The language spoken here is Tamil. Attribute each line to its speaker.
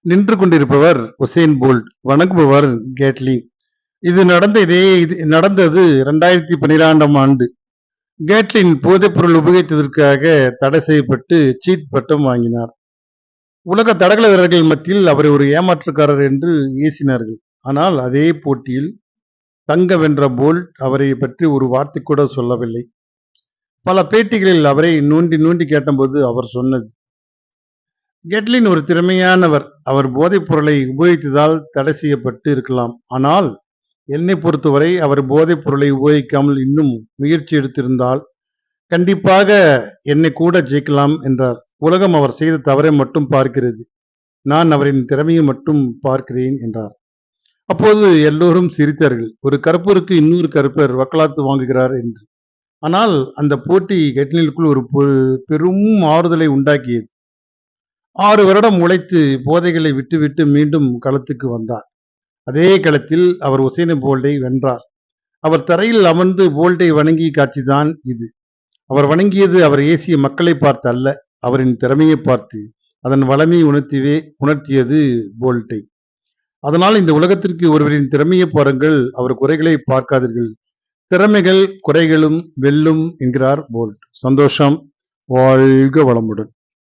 Speaker 1: நின்று கொண்டிருப்பவர் உசேன் போல்ட், வணங்குபவர் கேட்லின். இது நடந்தது 2012ஆம் ஆண்டு. கேட்லின் போதைப்பொருள் உபயோகித்ததற்காக தடை செய்யப்பட்டு சீட் பட்டம் வாங்கினார். உலக தடகள வீரர்கள் மத்தியில் அவரை ஒரு ஏமாற்றுக்காரர் என்று ஏசினார்கள். ஆனால் அதே போட்டியில் தங்கம் வென்ற போல்ட் அவரை பற்றி ஒரு வார்த்தை கூட சொல்லவில்லை. பல பேட்டிகளில் அவரை நோண்டி நோண்டி கேட்டபோது அவர் சொன்னது, கெட்லின் ஒரு திறமையானவர். அவர் போதைப் பொருளை உபயோகித்ததால் தடை செய்யப்பட்டு இருக்கலாம். ஆனால் என்னை பொறுத்தவரை அவர் போதைப் பொருளை உபயோகிக்காமல் இன்னும் முயற்சி எடுத்திருந்தால் கண்டிப்பாக என்னை கூட ஜெயிக்கலாம் என்றார். உலகம் அவர் செய்த தவறை மட்டும் பார்க்கிறது, நான் அவரின் திறமையை மட்டும் பார்க்கிறேன் என்றார். அப்போது எல்லோரும் சிரித்தார்கள். ஒரு கருப்பருக்கு இன்னொரு கருப்பர் வக்காலத்து வாங்குகிறார் என்று. ஆனால் அந்த போட்டி கெட்லினுக்குள் ஒரு பெரும் ஆறுதலை உண்டாக்கியது. 6 வருடம் உழைத்து போதைகளை விட்டுவிட்டு மீண்டும் களத்துக்கு வந்தார். அதே களத்தில் அவர் உசேன் போல்ட்டை வென்றார். அவர் தரையில் அமர்ந்து போல்ட்டை வணங்கிய காட்சிதான் இது. அவர் வணங்கியது அவர் ஏசிய மக்களை பார்த்து அல்ல, அவரின் திறமையை பார்த்து. அதன் வளமை உணர்த்தியது போல்ட்டை. அதனால் இந்த உலகத்திற்கு ஒருவரின் திறமையை பாருங்கள், அவர் குறைகளை பார்க்காதீர்கள். திறமைகள் குறைகளும் வெல்லும் என்கிறார் போல்ட். சந்தோஷம். வாழ்க வளமுடன்.